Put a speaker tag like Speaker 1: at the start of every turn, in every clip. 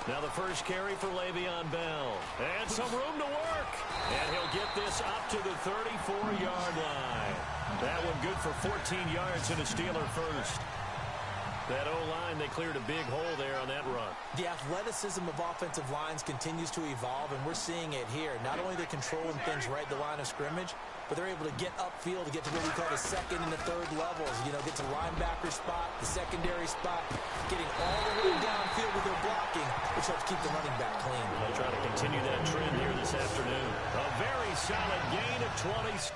Speaker 1: Now the first carry for Le'Veon Bell. And some room to work. And he'll get this up to the 34-yard line. That one good for 14 yards and a Steeler first. That O-line, they cleared a big hole there on that run.
Speaker 2: The athleticism of offensive lines continues to evolve, and we're seeing it here. Not only are they controlling things right at the line of scrimmage, but they're able to get upfield to get to what we call the second and the third levels. You know, get to linebacker spot, the secondary spot, getting all the way downfield with their blocking, which helps keep the running back clean.
Speaker 1: They'll try to continue that trend here this afternoon. A very solid gain of 20.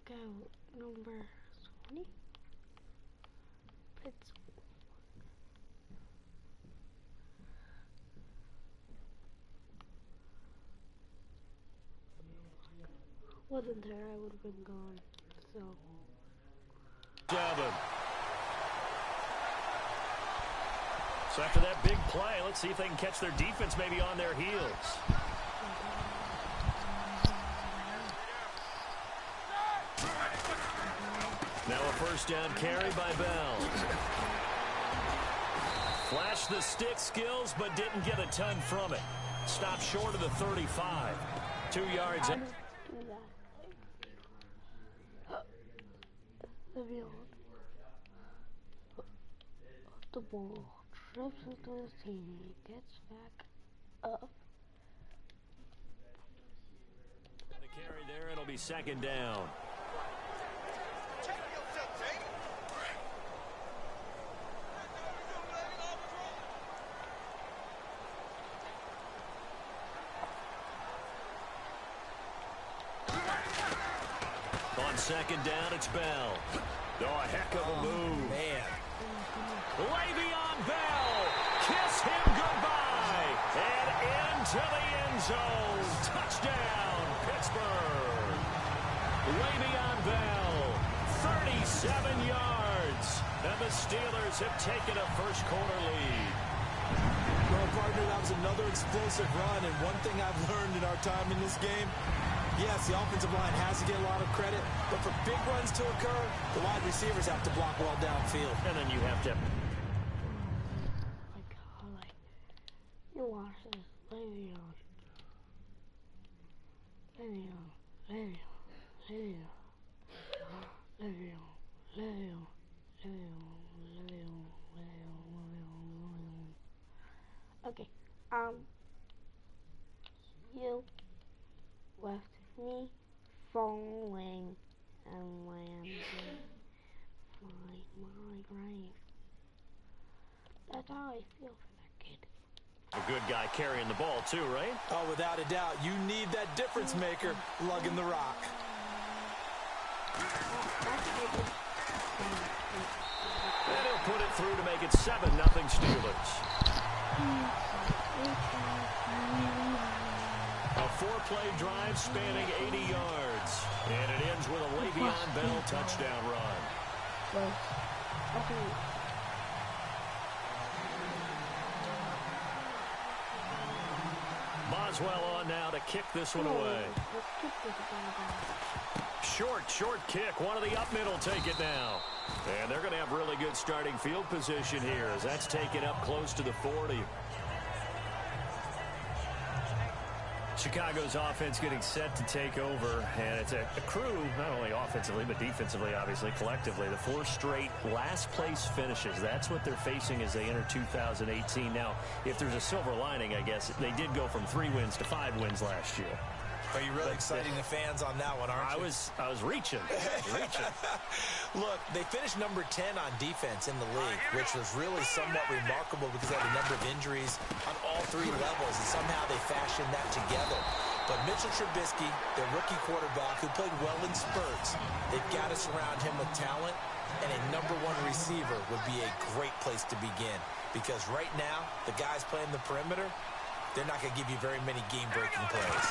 Speaker 3: Go number 20. It's wasn't there, I would have been gone. So
Speaker 1: 7. So after that big play, let's see if they can catch their defense maybe on their heels. Now a first down carry by Bell. Flashed the stick skills, but didn't get a ton from it. Stopped short of the 35. 2 yards.
Speaker 3: do that. The ball trips into his teammate, gets back up.
Speaker 1: The carry there, it'll be second down. On second down, it's Bell. Oh, a heck of a move.
Speaker 2: Man.
Speaker 1: Le'Veon Bell, kiss him goodbye, and into the end zone. Touchdown, Pittsburgh. Le'Veon Bell, 37 yards, and the Steelers have taken a first quarter lead.
Speaker 2: Well, partner, that was another explosive run, and one thing I've learned in our time in this game, yes, the offensive line has to get a lot of credit, but for big runs to occur, the wide receivers have to block well downfield.
Speaker 1: And then you have to...
Speaker 3: You watch this. Le'Veon. Okay, you left me falling and landing my grave. That's how I feel for that kid.
Speaker 1: A good guy carrying the ball too, right?
Speaker 2: Oh, without a doubt, you need that difference maker lugging the rock.
Speaker 1: And he'll put it through to make it 7-0 Steelers. A 4-play drive spanning 80 yards. And it ends with a Le'Veon Bell touchdown run. Boswell on now to kick this one away. Short kick. One of the up middle take it now. And they're going to have really good starting field position here as that's taken up close to the 40. Chicago's offense getting set to take over, and it's a crew, not only offensively, but defensively, obviously, collectively. The 4 straight last-place finishes. That's what they're facing as they enter 2018. Now, if there's a silver lining, I guess, they did go from 3 wins to 5 wins last year.
Speaker 2: Are you really exciting the fans on that one, aren't you?
Speaker 1: I was reaching.
Speaker 2: Look, they finished number 10 on defense in the league, which was really somewhat remarkable because they had a number of injuries on all 3 levels, and somehow they fashioned that together. But Mitchell Trubisky, their rookie quarterback, who played well in spurts, they've got to surround him with talent, and a number 1 receiver would be a great place to begin. Because right now, the guys playing the perimeter, they're not going to give you very many game-breaking plays.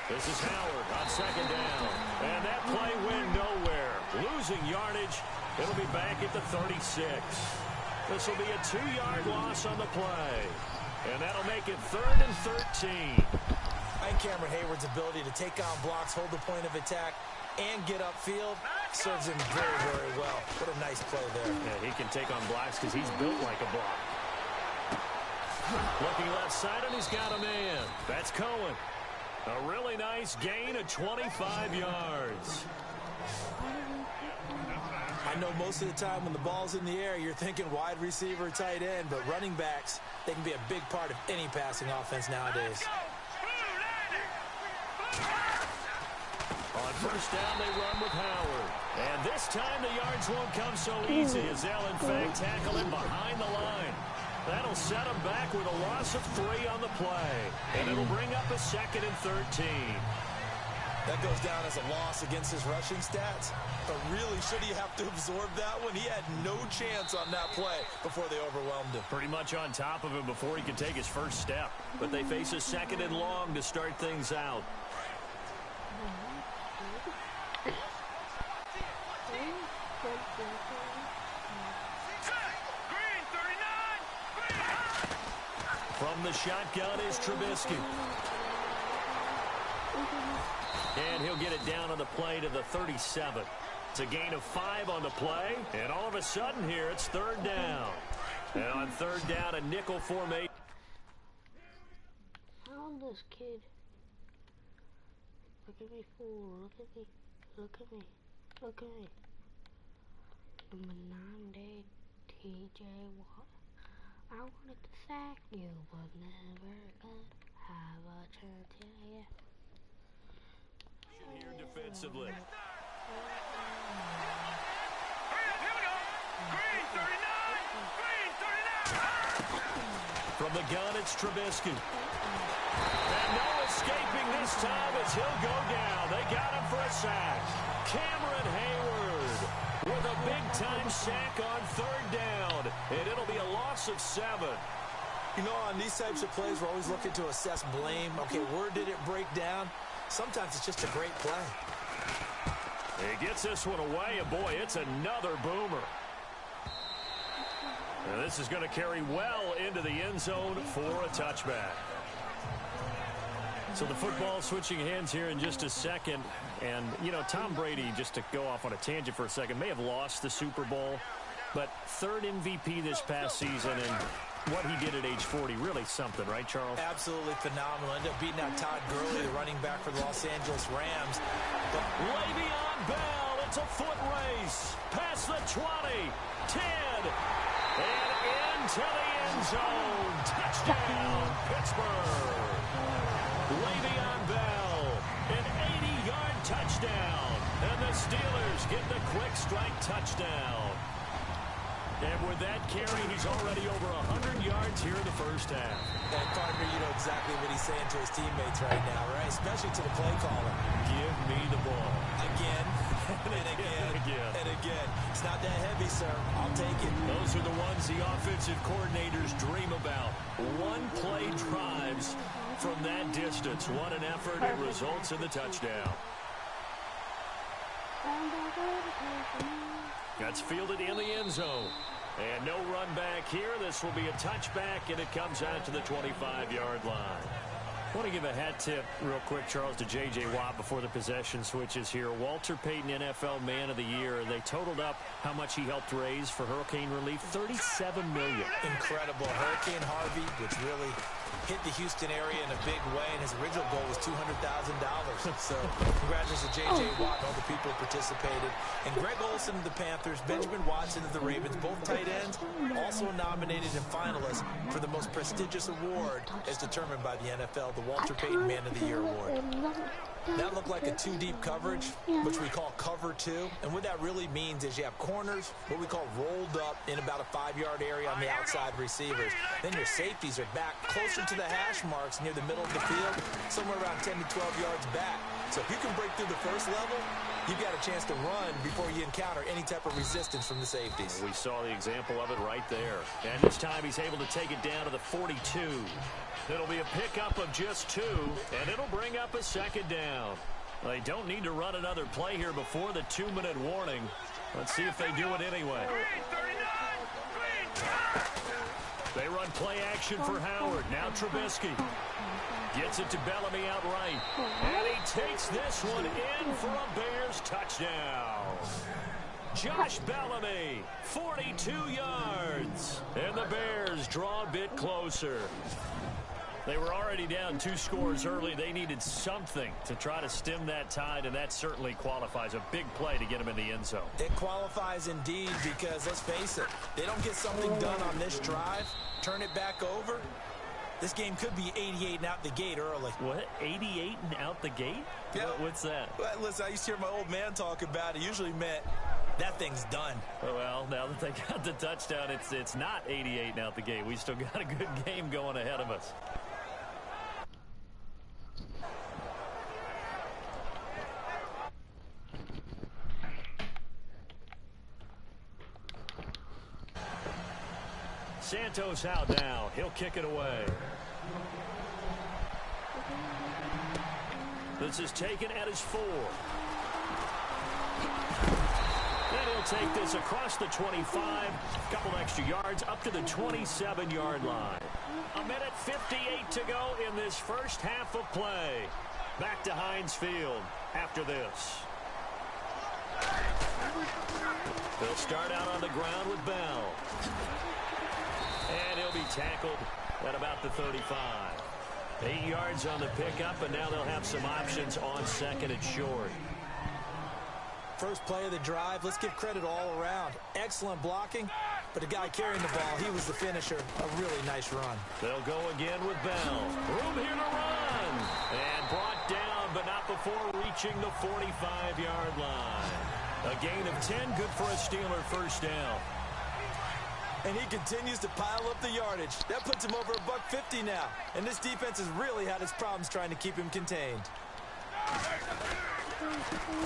Speaker 1: This is Howard on second down. And that play went nowhere. Losing yardage. It'll be back at the 36. This will be a 2-yard loss on the play. And that'll make it 3rd and 13.
Speaker 2: I think Cameron Hayward's ability to take on blocks, hold the point of attack, and get upfield serves him very, very well. What a nice play there.
Speaker 1: Yeah, he can take on blocks because he's built like a block. Looking left side, and he's got a man. That's Cohen. A really nice gain of 25 yards.
Speaker 2: I know most of the time when the ball's in the air, you're thinking wide receiver, tight end, but running backs, they can be a big part of any passing offense nowadays.
Speaker 1: On first down, they run with Howard. And this time, the yards won't come so easy as they'll, in fact, tackle him behind the line. That'll set him back with a loss of 3 on the play. And it'll bring up a 2nd and 13.
Speaker 2: That goes down as a loss against his rushing stats. But really, should he have to absorb that one? He had no chance on that play before they overwhelmed him.
Speaker 1: Pretty much on top of him before he could take his first step. But they face a 2nd and long to start things out. From the shotgun is Trubisky. And he'll get it down on the play to the 37. It's a gain of 5 on the play. And all of a sudden here, it's 3rd down. And on 3rd down, a nickel formation.
Speaker 3: Found this kid. Look at me, fool. Look at me. Look at me. Look at me. Number 9 dead TJ Watt. I wanted to sack you, but never could have a chance. Yeah.
Speaker 1: Here defensively. From the gun, it's Trubisky. And no escaping this time as he'll go down. They got him for a sack. Cameron Hayward with a big-time sack on 3rd down. And it'll be a loss of 7.
Speaker 2: You know, on these types of plays, we're always looking to assess blame. Okay, where did it break down? Sometimes it's just a great play.
Speaker 1: He gets this one away, and boy, it's another boomer. And this is going to carry well into the end zone for a touchback. So the football switching hands here in just a second. And, you know, Tom Brady, just to go off on a tangent for a second, may have lost the Super Bowl, but 3rd MVP this past season, and what he did at age 40, really something, right, Charles?
Speaker 2: Absolutely phenomenal. Ended up beating out Todd Gurley, the running back for the Los Angeles Rams.
Speaker 1: But Le'Veon Bell, it's a foot race. Past the 20, 10, and into the end zone. Touchdown, Pittsburgh. Le'Veon Bell, an 80-yard touchdown. And the Steelers get the quick strike touchdown. And with that carry, he's already over 100 yards here in the first half.
Speaker 2: And partner, you know exactly what he's saying to his teammates right now, right? Especially to the play caller.
Speaker 1: Give me the ball.
Speaker 2: Again, and again, and again. It's not that heavy, sir. I'll take it.
Speaker 1: Those are the ones the offensive coordinators dream about. One-play drives from that distance. What an effort. It results in the touchdown. That's fielded in the end zone. And no run back here. This will be a touchback, and it comes out to the 25-yard line. I want to give a hat tip real quick, Charles, to J.J. Watt before the possession switches here. Walter Payton, NFL Man of the Year. They totaled up how much he helped raise for hurricane relief, $37 million.
Speaker 2: Incredible. Hurricane Harvey, which really hit the Houston area in a big way, and his original goal was $200,000. So congratulations to J.J. Watt and all the people who participated. And Greg Olsen of the Panthers, Benjamin Watson of the Ravens, both tight ends, also nominated and finalists for the most prestigious award as determined by the NFL, the Walter Payton Man of the Year Award. That looked like a two-deep coverage, which we call cover two. And what that really means is you have corners, what we call rolled up in about a 5-yard area on the outside receivers. Then your safeties are back closer to the hash marks near the middle of the field, somewhere around 10 to 12 yards back. So if you can break through the first level, you've got a chance to run before you encounter any type of resistance from the safeties.
Speaker 1: We saw the example of it right there. And this time he's able to take it down to the 42. It'll be a pickup of just 2, and it'll bring up a second down. They don't need to run another play here before the 2-minute warning. Let's see if they do it anyway. They run play action for Howard. Now Trubisky gets it to Bellamy outright. And he takes this one in for a Bears touchdown. Josh Bellamy, 42 yards. And the Bears draw a bit closer. They were already down 2 scores early. They needed something to try to stem that tide, and that certainly qualifies. A big play to get them in the end zone.
Speaker 2: It qualifies indeed because, let's face it, they don't get something done on this drive, turn it back over, this game could be 88 and out the gate early.
Speaker 1: What? 88 and out the gate?
Speaker 2: Yeah.
Speaker 1: What's that?
Speaker 2: Well, listen, I used to hear my old man talk about it. Usually meant that thing's done.
Speaker 1: Well, now that they got the touchdown, it's not 88 and out the gate. We still got a good game going ahead of us. Santos out now. He'll kick it away. This is taken at his 4. And he'll take this across the 25. Couple extra yards up to the 27-yard line. 1:58 to go in this first half of play. Back to Heinz Field after this. They'll start out on the ground with Bell. And he'll be tackled at about the 35. 8 yards on the pickup, and now they'll have some options on second and short.
Speaker 2: First play of the drive, let's give credit all around. Excellent blocking, but the guy carrying the ball, he was the finisher. A really nice run.
Speaker 1: They'll go again with Bell. Room here to run. And brought down, but not before reaching the 45-yard line. A gain of 10, good for a Steeler first down.
Speaker 2: And he continues to pile up the yardage. That puts him over $150 now. And this defense has really had its problems trying to keep him contained.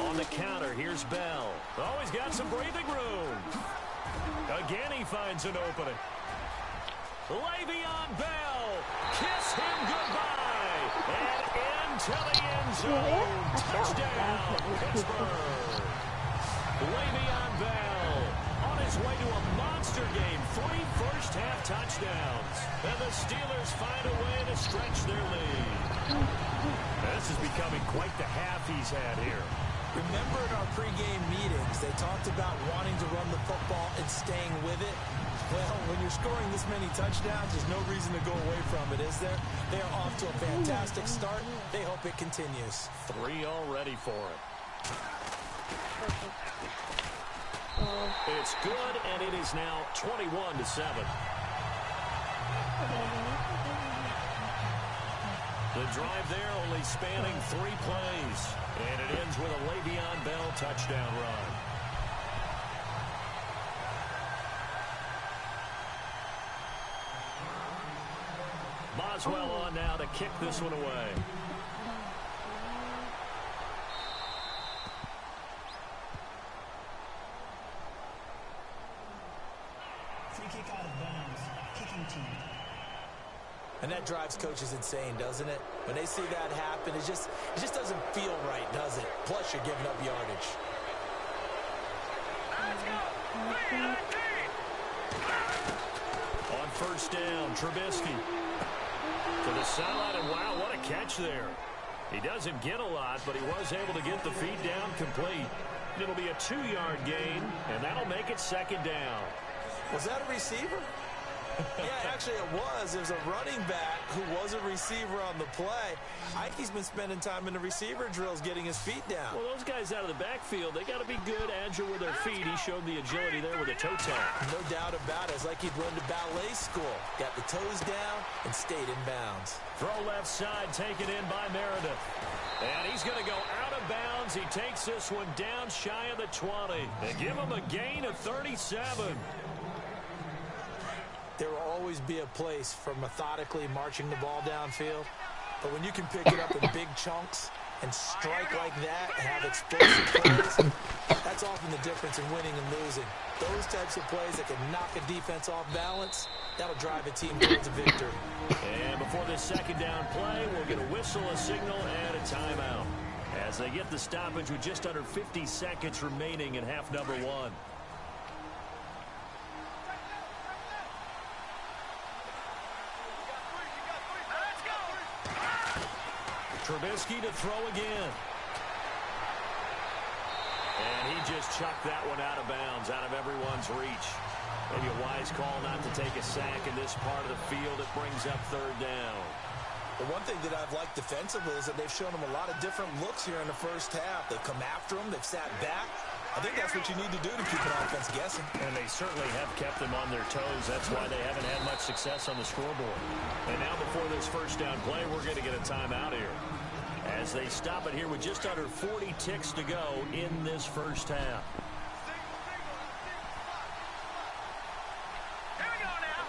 Speaker 1: On the counter, here's Bell. Oh, he's got some breathing room. Again, he finds an opening. Le'Veon Bell, kiss him goodbye. And into the end zone. Touchdown, Pittsburgh. Le'Veon Bell on his way to a monster game. 3 first-half touchdowns. And the Steelers find a way to stretch their lead. This is becoming quite the half he's had here.
Speaker 2: Remember in our pregame meetings, they talked about wanting to run the football and staying with it. Well, when you're scoring this many touchdowns, there's no reason to go away from it, is there? They are off to a fantastic start. They hope it continues.
Speaker 1: 3 already for him. It's good, and it is now 21-7. The drive there only spanning 3 plays. And it ends with a Le'Veon Bell touchdown run. Boswell on now to kick this one away.
Speaker 4: Free kick out of bounds. Kicking team.
Speaker 2: And that drives coaches insane, doesn't it? When they see that happen, it just doesn't feel right, does it? Plus, you're giving up yardage.
Speaker 1: On first down, Trubisky to the sideline, and wow, what a catch there. He doesn't get a lot, but he was able to get the feet down complete. It'll be a 2-yard gain, and that'll make it second down.
Speaker 2: Was that a receiver? Yeah, actually it was. It was a running back who was a receiver on the play. I think he's been spending time in the receiver drills getting his feet down.
Speaker 1: Well, those guys out of the backfield, they got to be good, agile with their feet. He showed the agility there with a toe tap.
Speaker 2: No doubt about it. It's like he'd run to ballet school. Got the toes down and stayed in bounds.
Speaker 1: Throw left side, taken in by Meredith. And he's going to go out of bounds. He takes this one down shy of the 20. And give him a gain of 37.
Speaker 2: There will always be a place for methodically marching the ball downfield. But when you can pick it up in big chunks and strike like that and have explosive plays, that's often the difference in winning and losing. Those types of plays that can knock a defense off balance, that'll drive a team towards a victory.
Speaker 1: And before this second down play, we'll get a whistle, a signal, and a timeout. As they get the stoppage with just under 50 seconds remaining in half number one. Trubisky to throw again. And he just chucked that one out of bounds, out of everyone's reach. Maybe a wise call not to take a sack in this part of the field. It brings up third down.
Speaker 2: The one thing that I've liked defensively is that they've shown them a lot of different looks here in the first half. They've come after them. They've sat back. I think that's what you need to do to keep an offense guessing.
Speaker 1: And they certainly have kept them on their toes. That's why they haven't had much success on the scoreboard. And now before this first down play, we're going to get a timeout here, as they stop it here with just under 40 ticks to go in this first half.
Speaker 5: Here we go now.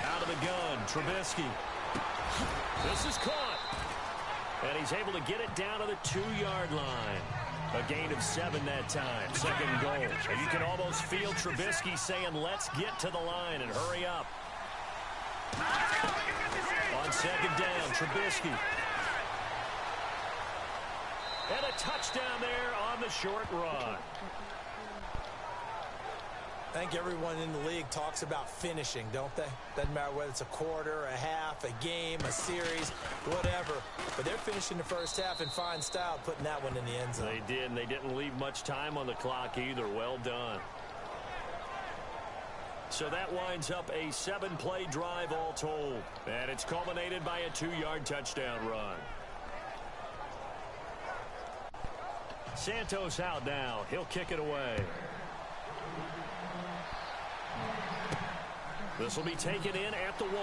Speaker 1: Out of the gun, Trubisky. This is caught. And he's able to get it down to the 2-yard line. A gain of 7 that time. Second goal. And you can almost feel Trubisky saying, let's get to the line and hurry up. On second down, Trubisky. And a touchdown there on the short run.
Speaker 2: I think everyone in the league talks about finishing, don't they? Doesn't matter whether it's a quarter, a half, a game, a series, whatever. But they're finishing the first half in fine style, putting that one in the end zone.
Speaker 1: They did, and they didn't leave much time on the clock either. Well done. So that winds up a 7-play drive all told. And it's culminated by a 2-yard touchdown run. Santos out now. He'll kick it away. This will be taken in at the 1.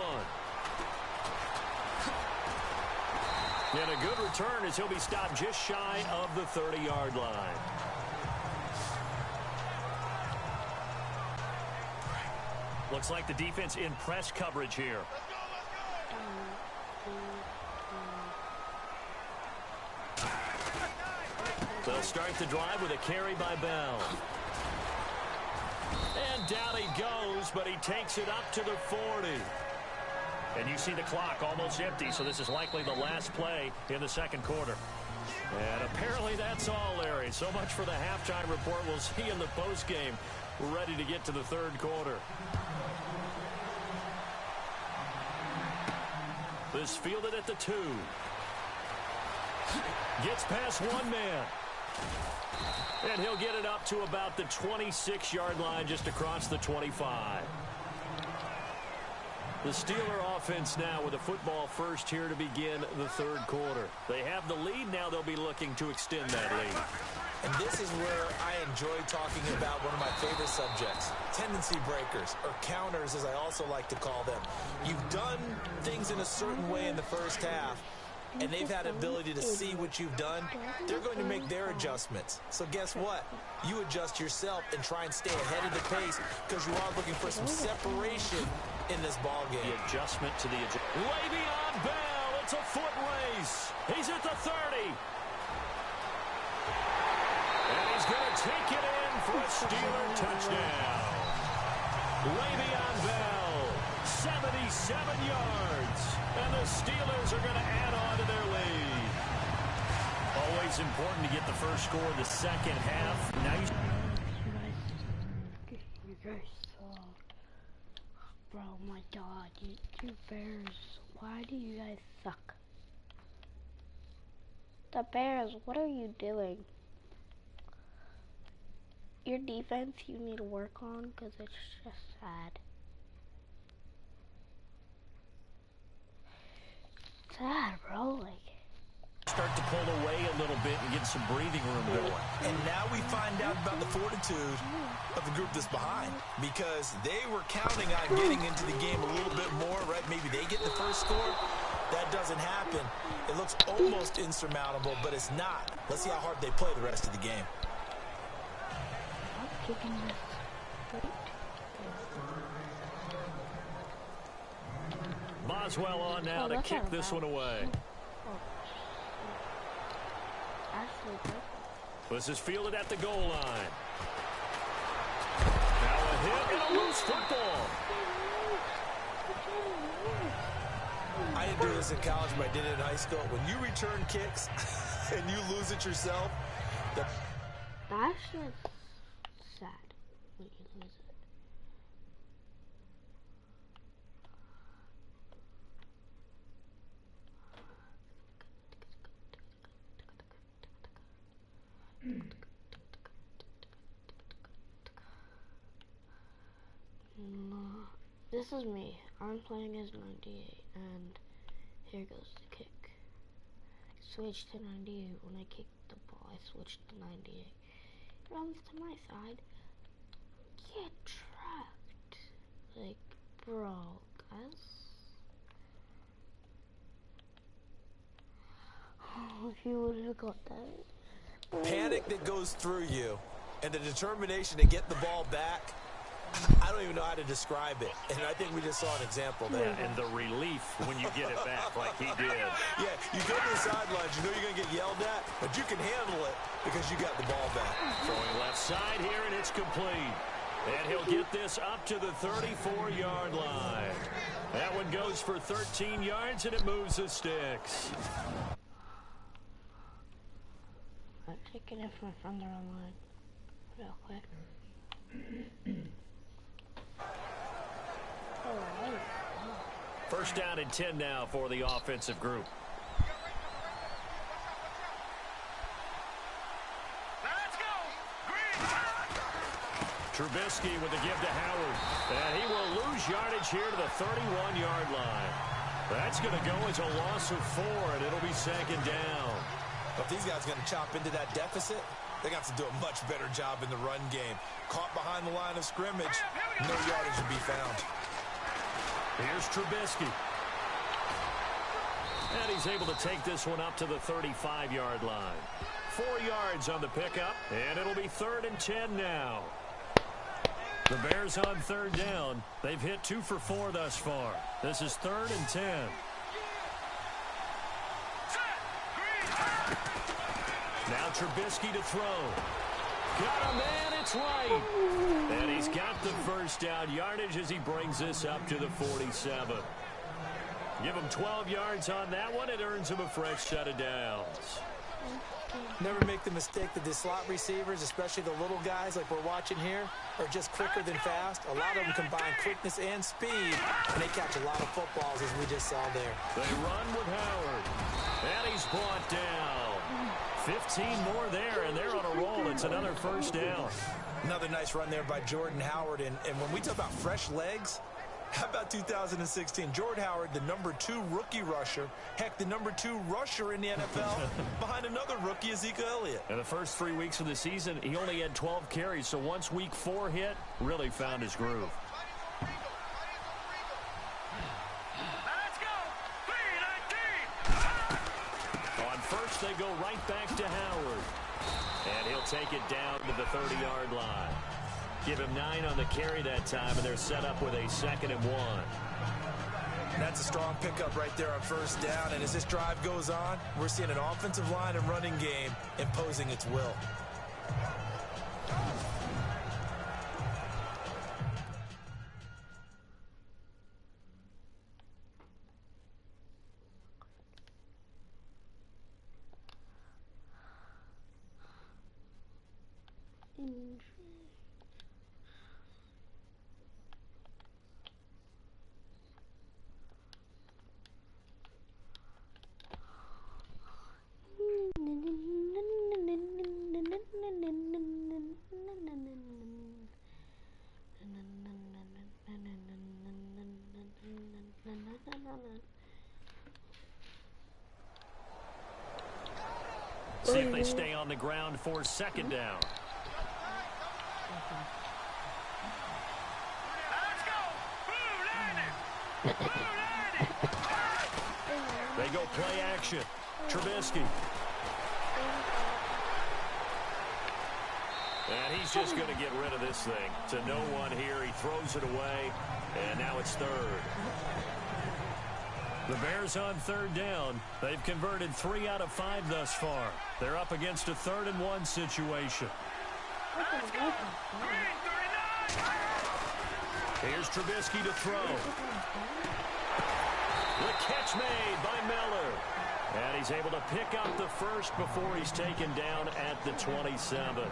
Speaker 1: And a good return as he'll be stopped just shy of the 30-yard line. Looks like the defense in press coverage here. They'll start the drive with a carry by Bell. And down he goes, but he takes it up to the 40. And you see the clock almost empty, so this is likely the last play in the second quarter. And apparently that's all, Larry. So much for the halftime report. We'll see in the postgame. We're ready to get to the third quarter. This fielded at the 2. Gets past one man. And he'll get it up to about the 26-yard line, just across the 25. The Steeler offense now with a football first here to begin the third quarter. They have the lead. Now they'll be looking to extend that lead.
Speaker 2: And this is where I enjoy talking about one of my favorite subjects, tendency breakers, or counters as I also like to call them. You've done things in a certain way in the first half, and they've had the ability to see what you've done. They're going to make their adjustments. So guess what? You adjust yourself and try and stay ahead of the pace, because you are looking for some separation in this ball game.
Speaker 1: The adjustment to the Le'Veon Bell. It's a foot race. He's at the 30. And he's going to take it in for a Steeler touchdown. Le'Veon Bell, 77 yards. And the Steelers are going to add on to their lead. Always important to get the first score of the second half. Now
Speaker 3: you guys suck. Bro, my God, you Bears, why do you guys suck? The Bears, what are you doing? Your defense you need to work on, because it's just sad. Sad, bro, like.
Speaker 1: Start to pull away a little bit and get some breathing room going.
Speaker 2: And now we find out about the fortitude of the group that's behind, because they were counting on getting into the game a little bit more, right? Maybe they get the first score. that doesn't happen, it looks almost insurmountable, but it's not. Let's see how hard they play the rest of the game.
Speaker 3: I'm kicking this straight.
Speaker 1: Boswell on now to kick this one away. This is fielded at the goal line. Now a hit and a loose football.
Speaker 2: I didn't do this in college, but I did it in high school. When you return kicks and you lose it yourself,
Speaker 3: that's just sad when you lose it. This is me. I'm playing as 98, and here goes the kick. Switch to 98. When I kick the ball, I switch to 98. Runs to my side. Get trapped. Like, bro, guys. Oh, if you would have got that.
Speaker 2: Panic that goes through you and the determination to get the ball back, I don't even know how to describe it. And I think we just saw an example there.
Speaker 1: Yeah, and the relief when you get it back like he did.
Speaker 2: Yeah, you go to the sidelines, you know you're going to get yelled at, but you can handle it because you got the ball back.
Speaker 1: Throwing left side here, and it's complete. And he'll get this up to the 34-yard line. That one goes for 13 yards, and it moves the sticks.
Speaker 3: I'm taking it from the wrong line real quick.
Speaker 1: First down and 10 now for the offensive group.
Speaker 5: Let's go! Green!
Speaker 1: Trubisky with the give to Howard. And he will lose yardage here to the 31-yard line. That's going to go as a loss of 4, and it'll be second down.
Speaker 2: If these guys are going to chop into that deficit, they got to do a much better job in the run game. Caught behind the line of scrimmage, no yardage to be found.
Speaker 1: Here's Trubisky. And he's able to take this one up to the 35-yard line. 4 yards on the pickup, and it'll be 3rd and 10 now. The Bears on 3rd down. They've hit 2 for 4 thus far. This is 3rd and 10. Now Trubisky to throw. Got a man, it's right. And he's got the first down yardage as he brings this up to the 47. Give him 12 yards on that one. It earns him a fresh set of downs.
Speaker 2: Never make the mistake that the slot receivers, especially the little guys like we're watching here, are just quicker than fast. A lot of them combine quickness and speed, and they catch a lot of footballs, as we just saw there.
Speaker 1: They run with Howard, and he's brought down. 15 more there, and they're on a roll. It's another first down.
Speaker 2: Another nice run there by Jordan Howard. And when we talk about fresh legs, how about 2016? Jordan Howard, the #2 rookie rusher. Heck, the #2 rusher in the NFL behind another rookie, Ezekiel Elliott.
Speaker 1: In the first 3 weeks of the season, he only had 12 carries. So once week 4 hit, really found his groove. First, they go right back to Howard. And he'll take it down to the 30-yard line. Give him 9 on the carry that time, and they're set up with a 2nd and 1.
Speaker 2: That's a strong pickup right there on first down. And as this drive goes on, we're seeing an offensive line and running game imposing its will.
Speaker 1: See if they stay on the ground for 2nd down.
Speaker 5: Let's go! Blue landed! Blue landed!
Speaker 1: go play action. Trubisky. And he's just going to get rid of this thing. To no one here. He throws it away. And now it's third. The Bears on third down. They've converted 3 out of 5 thus far. They're up against a 3rd-and-1 situation. Here's Trubisky to throw. The catch made by Miller. And he's able to pick up the first before he's taken down at the 27.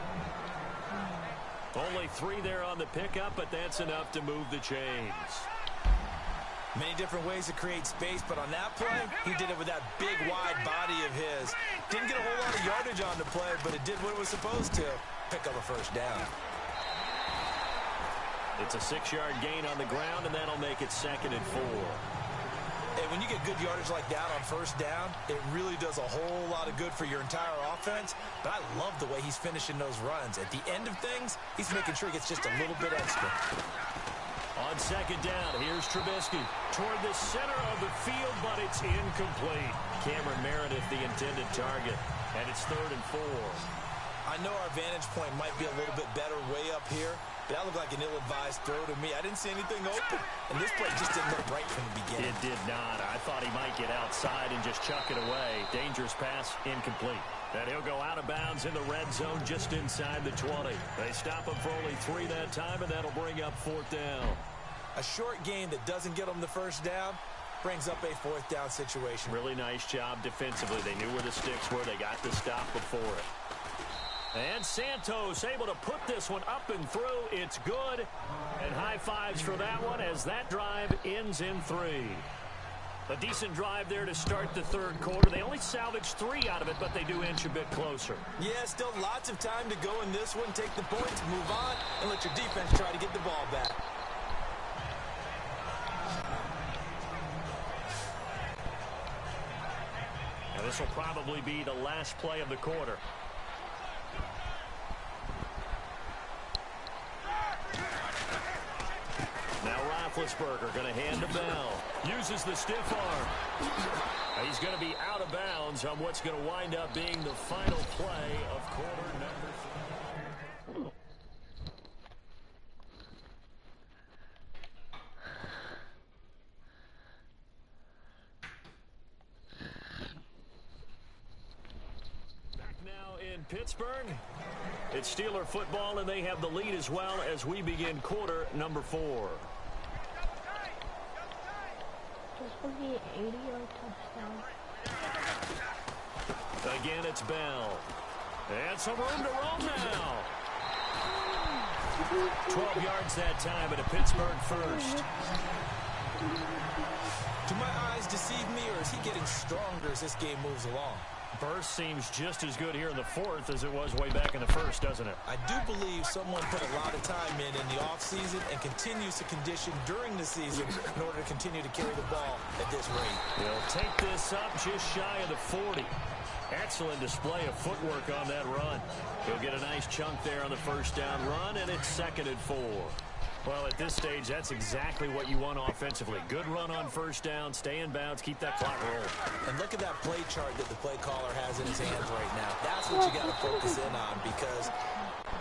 Speaker 1: Only 3 there on the pickup, but that's enough to move the chains.
Speaker 2: Many different ways to create space, but on that play, he did it with that big, wide body of his. Didn't get a whole lot of yardage on the play, but it did what it was supposed to. Pick up a first down.
Speaker 1: It's a 6-yard gain on the ground, and that'll make it 2nd and 4.
Speaker 2: And when you get good yardage like that on first down, it really does a whole lot of good for your entire offense. But I love the way he's finishing those runs. At the end of things, he's making sure he gets just a little bit extra.
Speaker 1: On 2nd down, here's Trubisky toward the center of the field, but it's incomplete. Cameron Meredith, the intended target, and it's 3rd and 4.
Speaker 2: I know our vantage point might be a little bit better way up here, but that looked like an ill-advised throw to me. I didn't see anything open, and this play just didn't look right from the beginning.
Speaker 1: It did not. I thought he might get outside and just chuck it away. Dangerous pass, incomplete. And he'll go out of bounds in the red zone just inside the 20. They stop him for only 3 that time, and that'll bring up 4th down.
Speaker 2: A short game that doesn't get them the first down brings up a 4th down situation.
Speaker 1: Really nice job defensively. They knew where the sticks were. They got the stop before it. And Santos able to put this one up and through. It's good. And high fives for that one as that drive ends in 3. A decent drive there to start the 3rd quarter. They only salvaged 3 out of it, but they do inch a bit closer.
Speaker 2: Yeah, still lots of time to go in this one. Take the points, move on, and let your defense try to get the ball back.
Speaker 1: And this will probably be the last play of the quarter. Now Roethlisberger going to hand to Bell. Uses the stiff arm. He's going to be out of bounds on what's going to wind up being the final play of quarter number 3. Back now in Pittsburgh. It's Steeler football, and they have the lead as well as we begin quarter number 4.
Speaker 3: This will be an 80-yard touchdown.
Speaker 1: Again, it's Bell. And some room to roll now. 12 yards that time at a Pittsburgh first.
Speaker 2: Do my eyes deceive me, or is he getting stronger as this game moves along?
Speaker 1: Burst seems just as good here in the 4th as it was way back in the 1st, doesn't it?
Speaker 2: I do believe someone put a lot of time in the offseason and continues to condition during the season in order to continue to carry the ball at this rate.
Speaker 1: He'll take this up just shy of the 40. Excellent display of footwork on that run. He'll get a nice chunk there on the first down run, and it's 2nd and 4. Well, at this stage, that's exactly what you want offensively. Good run on first down, stay in bounds, keep that clock rolling.
Speaker 2: And look at that play chart that the play caller has in his hands right now. That's what you got to focus in on, because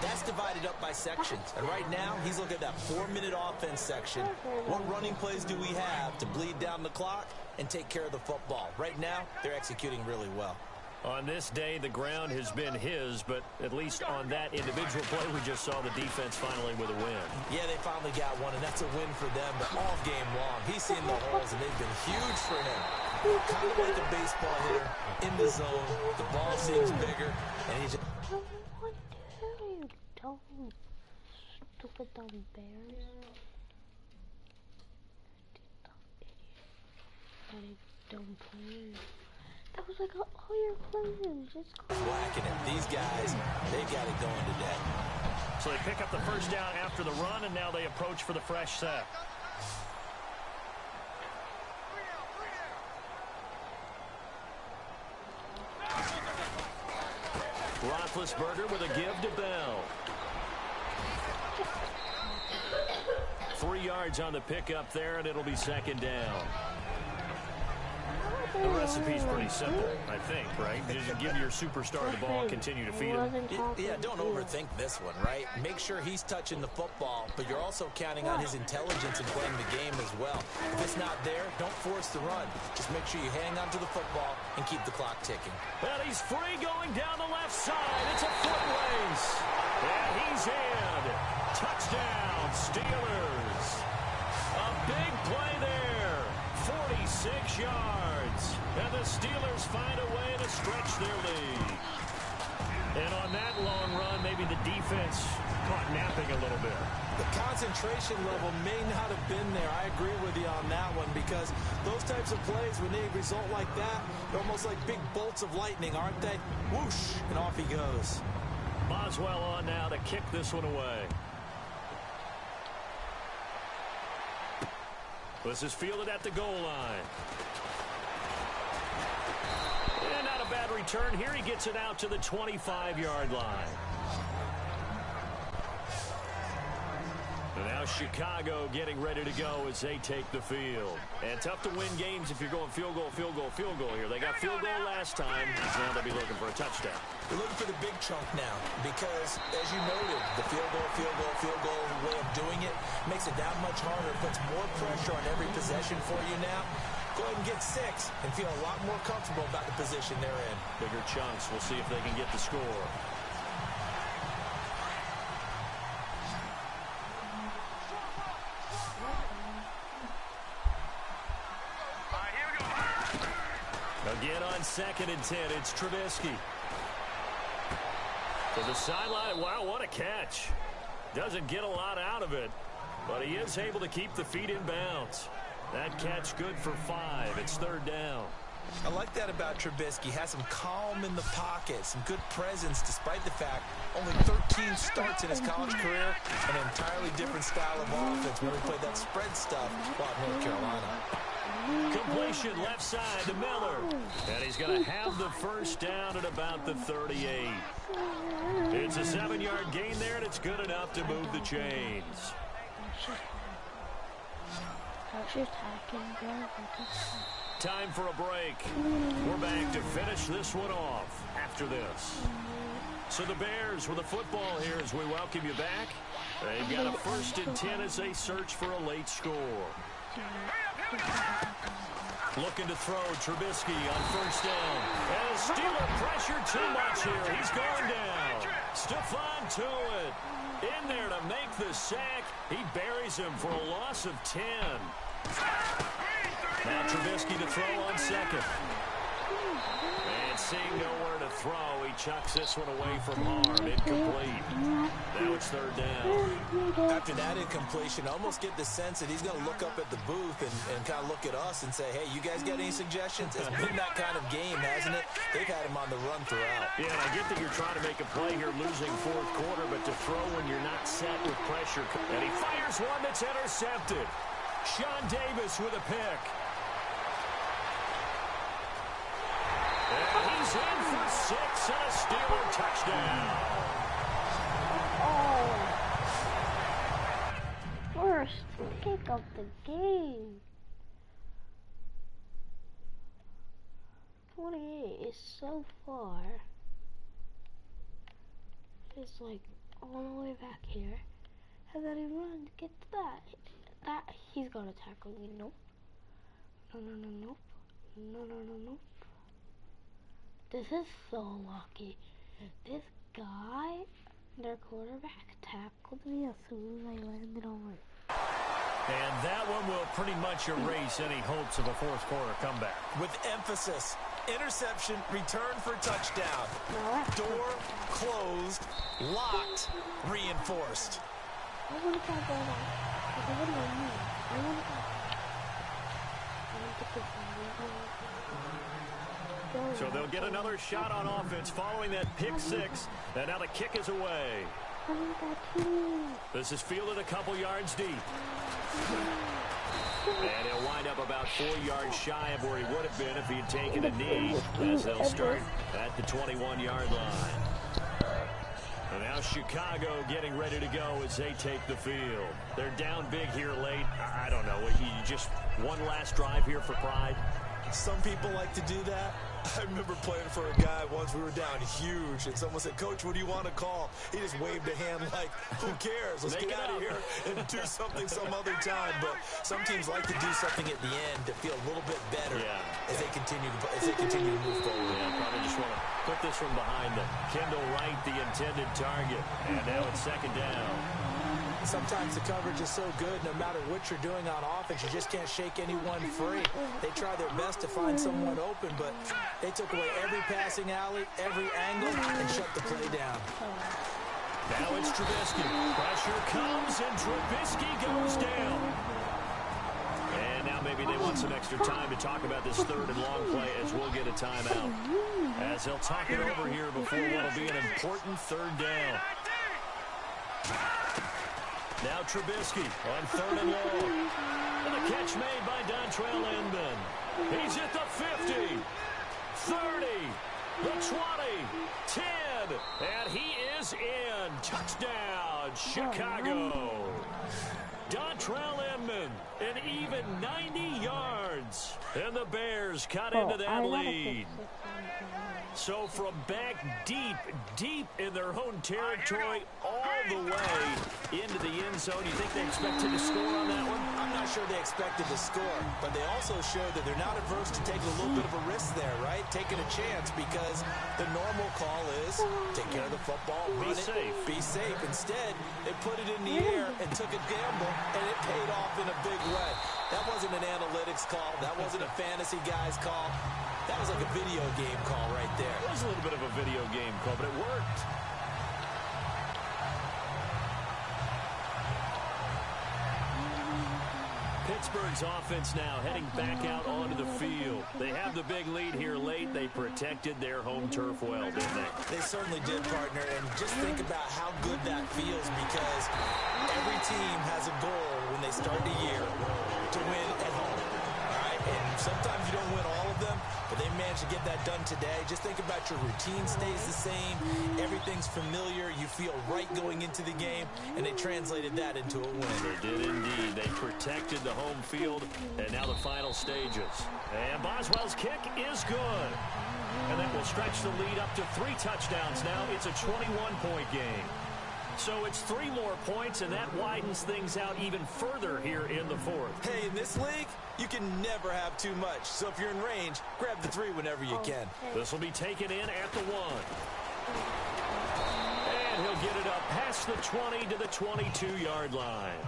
Speaker 2: that's divided up by sections. And right now, he's looking at that 4-minute offense section. What running plays do we have to bleed down the clock and take care of the football? Right now, they're executing really well.
Speaker 1: On this day, the ground has been his, but at least on that individual play, we just saw the defense finally with a win.
Speaker 2: Yeah, they finally got one, and that's a win for them, but all game long, he's seen the holes, and they've been huge for him. Kind of like a baseball hitter in the zone. The ball seems bigger, and he just...
Speaker 3: What do you dumb, stupid dumb Bears? Dumb players. That was like all your players. Just
Speaker 2: whacking it. These guys, they got it going today.
Speaker 1: So they pick up the first down after the run, and now they approach for the fresh set. Roethlisberger with a give to Bell. 3 yards on the pickup there, and it'll be 2nd down. The recipe's pretty simple, I think, right? Just give your superstar the ball, continue to feed him.
Speaker 2: Yeah, don't overthink this one, right? Make sure he's touching the football, but you're also counting on his intelligence in playing the game as well. If it's not there, don't force the run. Just make sure you hang on to the football and keep the clock ticking.
Speaker 1: And he's free going down the left side. It's a foot race. And he's in. Touchdown, Steelers. A big play there. 46 yards. And the Steelers find a way to stretch their lead. And on that long run, maybe the defense caught napping a little bit.
Speaker 2: The concentration level may not have been there. I agree with you on that one because those types of plays, when they result like that, they're almost like big bolts of lightning, aren't they? Whoosh, and off he goes.
Speaker 1: Boswell on now to kick this one away. This is fielded at the goal line. And not a bad return here. He gets it out to the 25-yard line. And now Chicago getting ready to go as they take the field. And tough to win games if you're going field goal, field goal, field goal here. They got field goal last time. Now they'll be looking for a touchdown.
Speaker 2: They're looking for the big chunk now because, as you noted, the field goal way of doing it makes it that much harder, puts more pressure on every possession for you now. Go ahead and get 6 and feel a lot more comfortable about the position they're in.
Speaker 1: Bigger chunks. We'll see if they can get the score. Again on 2nd and 10, it's Trubisky. To the sideline. Wow, what a catch. Doesn't get a lot out of it, but he is able to keep the feet in bounds. That catch good for 5. It's 3rd down.
Speaker 2: I like that about Trubisky. Has some calm in the pocket, some good presence, despite the fact only 13 starts in his college career, an entirely different style of offense when we played that spread stuff while at North Carolina.
Speaker 1: Completion left side to Miller. And he's going to have the first down at about the 38. It's a 7-yard gain there, and it's good enough to move the chains. Time for a break. We're back to finish this one off after this. So the Bears with the football here as we welcome you back. They've got a 1st and 10 as they search for a late score. Looking to throw Trubisky on 1st down. And the Steeler pressure too much here. He's going down. Stephon Tuitt in there to make the sack. He buries him for a loss of 10. Now Trubisky to throw on 2nd. And seeing nowhere to throw, he chucks this one away from harm. Incomplete. Now it's 3rd down.
Speaker 2: After that incompletion, I almost get the sense that he's going to look up at the booth and kind of look at us and say, hey, you guys got any suggestions? It's been that kind of game, hasn't it? They've had him on the run throughout.
Speaker 1: Yeah, and I get that you're trying to make a play here losing 4th quarter, but to throw when you're not set with pressure. And he fires one that's intercepted. Sean Davis with a pick. And he's in for 6 and a Steeler touchdown.
Speaker 3: First pick of the game. 28 is so far. It's like all the way back here. And then he runs to get to that. He's gonna tackle me. Nope. Nope. This is so lucky. This guy, their quarterback, tackled me as soon as I landed on it.
Speaker 1: And that one will pretty much erase any hopes of a 4th quarter comeback.
Speaker 2: With emphasis, interception, return for touchdown. Door closed, locked, reinforced.
Speaker 3: I want to go back. I want to
Speaker 1: So they'll get another shot on offense following that pick 6. And now the kick is away. This is fielded a couple yards deep. And he'll wind up about 4 yards shy of where he would have been if he had taken a knee, as they'll start at the 21-yard line. And now Chicago getting ready to go as they take the field. They're down big here late. I don't know. Just one last drive here for Pride.
Speaker 2: Some people like to do that. I remember playing for a guy once. We were down huge, and someone said, "Coach, what do you want to call?" He just waved a hand like, "Who cares? Let's get out of here and do something some other time." But some teams like to do something at the end to feel a little bit better as they continue to move forward.
Speaker 1: Yeah, probably just want to put this one behind them. Kendall Wright, the intended target, and now it's second down.
Speaker 2: Sometimes the coverage is so good, no matter what you're doing on offense, you just can't shake anyone free. They try their best to find someone open, but they took away every passing alley, every angle, and shut the play down.
Speaker 1: Now it's Trubisky. Pressure comes, and Trubisky goes down. And now maybe they want some extra time to talk about this third and long play as we'll get a timeout. As he'll talk it over here before what'll be an important third down. Now Trubisky on third and long. And the catch made by Dontrell Inman. He's at the 50, 30, the 20, 10, and he is in. Touchdown, Chicago. Dontrell Inman, an even 90 yards. And the Bears cut into that lead. So from back deep in their own territory, all the way into the end zone, you think they expected to score on that one?
Speaker 2: I'm not sure they expected to score, but they also showed that they're not averse to taking a little bit of a risk there, right? Taking a chance, because the normal call is take care of the football, run it, be safe. Instead, they put it in the air and took a gamble, and it paid off in a big way. That wasn't an analytics call. That wasn't a fantasy guy's call. That was like a video game call right there.
Speaker 1: It was a little bit of a video game call, but it worked. Pittsburgh's offense now heading back out onto the field. They have the big lead here late. They protected their home turf well, didn't they?
Speaker 2: They certainly did, partner. And just think about how good that feels, because every team has a goal when they start the year to win at home. All right? And sometimes you don't win all of them, but they managed to get that done today. Just think about your routine stays the same. Everything's familiar. You feel right going into the game, and they translated that into a win.
Speaker 1: They did indeed. They protected the home field, and now the final stages. And Boswell's kick is good. And that will stretch the lead up to 3 touchdowns now. It's a 21-point game. So it's 3 more points, and that widens things out even further here in the fourth.
Speaker 2: Hey, in this league, you can never have too much. So if you're in range, grab the 3 whenever you can.
Speaker 1: This will be taken in at the 1. And he'll get it up past the 20 to the 22-yard line.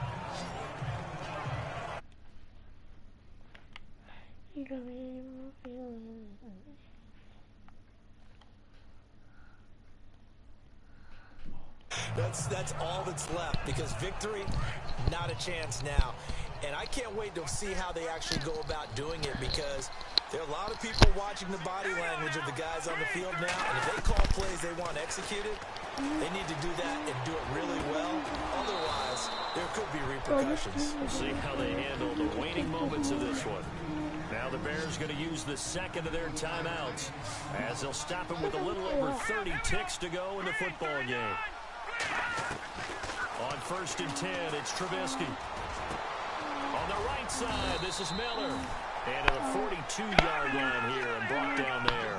Speaker 2: That's all that's left, because victory, not a chance now. And I can't wait to see how they actually go about doing it, because there are a lot of people watching the body language of the guys on the field now, and if they call plays they want executed, they need to do that and do it really well. Otherwise, there could be repercussions.
Speaker 1: We'll see how they handle the waning moments of this one. Now the Bears going to use the second of their timeouts, as they'll stop him with a little over 30 ticks to go in the football game. On 1st and 10, it's Trubisky. On the right side, this is Miller. And at the 42-yard line here and brought down there.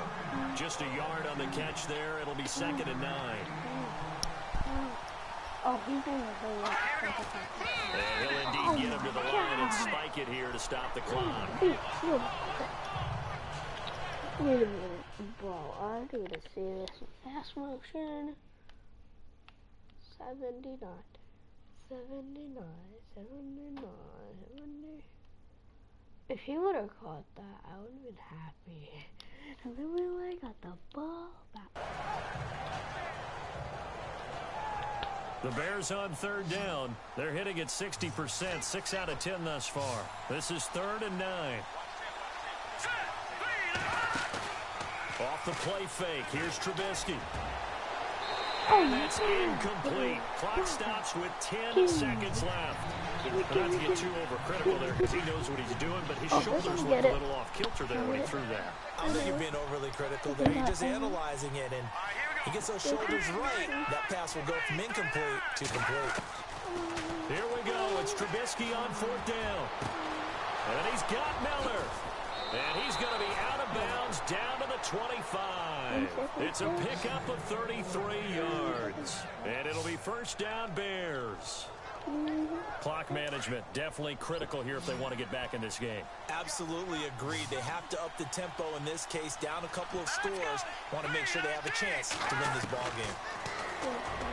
Speaker 1: Just a yard on the catch there. It'll be 2nd and 9.
Speaker 3: Oh, he's going to
Speaker 1: And he'll indeed get him to the line and spike it here to stop the clock.
Speaker 3: Wait a minute, bro. I need to see this fast motion. 79, 79, 79, 70. If he would have caught that, I would have been happy. And then we would have got the ball back.
Speaker 1: The Bears on 3rd down. They're hitting at 60%, 6 out of 10 thus far. This is 3rd and 9. Off the play fake, here's Trubisky. And that's incomplete. Clock stops with 10 seconds left. Not to get too overcritical there, because he knows what he's doing, but his shoulders look a little off kilter there when he threw that.
Speaker 2: I don't think you're being overly critical there. You're just analyzing it, and he gets those shoulders right. That pass will go from incomplete to complete.
Speaker 1: Here we go. It's Trubisky on 4th down. And he's got Miller. And he's going to be out of bounds down to the 25. It's a pickup of 33 yards. And it'll be first down Bears. Clock management definitely critical here if they want to get back in this game.
Speaker 2: Absolutely agreed. They have to up the tempo in this case, down a couple of scores. Want to make sure they have a chance to win this ball game.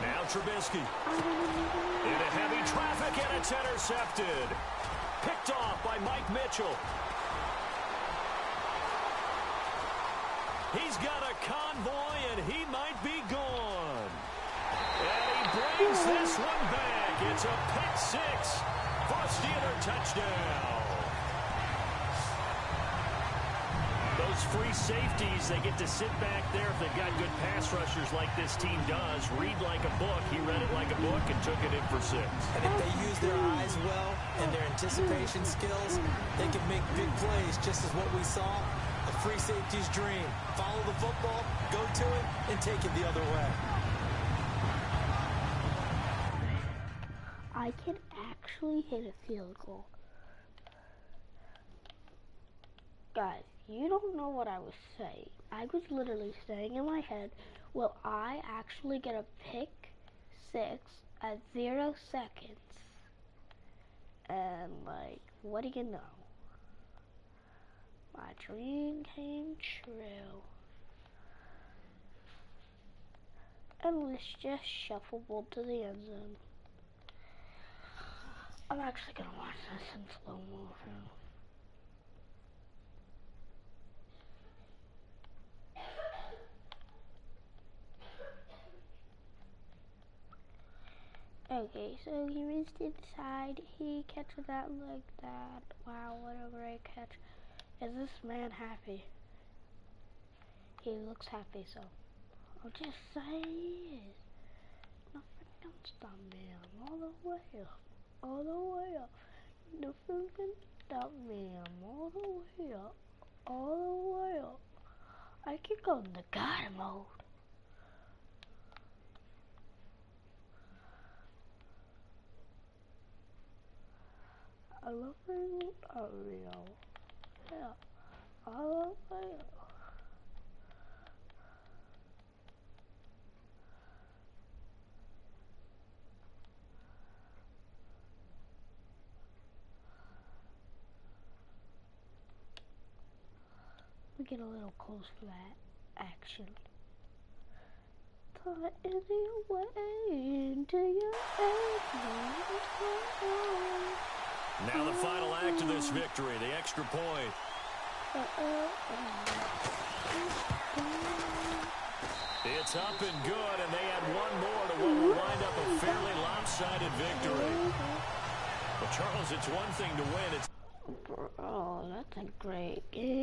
Speaker 1: Now Trubisky. Into heavy traffic, and it's intercepted. Picked off by Mike Mitchell. He's got a convoy, and he might be gone. And he brings this one back. It's a pick six for a Steeler touchdown. Those free safeties, they get to sit back there if they've got good pass rushers like this team does. Read like a book. He read it like a book and took it in for 6.
Speaker 2: And if they use their eyes well and their anticipation skills, they can make big plays, just as what we saw. A free safety's dream. Follow the football, go to it, and take it the other way.
Speaker 3: I can actually hit a field goal. Guys, you don't know what I was saying. I was literally saying in my head, will I actually get a pick 6 at 0 seconds? And like, what do you know? My dream came true. And let's just shuffle to the end zone. I'm actually gonna watch this in slow motion. Okay, so he reached inside. He catches that like that. Wow, what a great catch. Is this man happy? He looks happy, so I'll just say he is. Nothing can stop me. I'm all the way up. All the way up. Nothing can stop me. I'm all the way up. All the way up. I can go into God mode. I love it. Real. Yeah. All the way up. We get a little close to that action. Thought in your way into your head.
Speaker 1: Now the final act of this victory, the extra point. It's up and good, and they add one more to what will wind up a fairly lopsided victory. But Charles, it's one thing to win.
Speaker 3: Bro, that's a great game.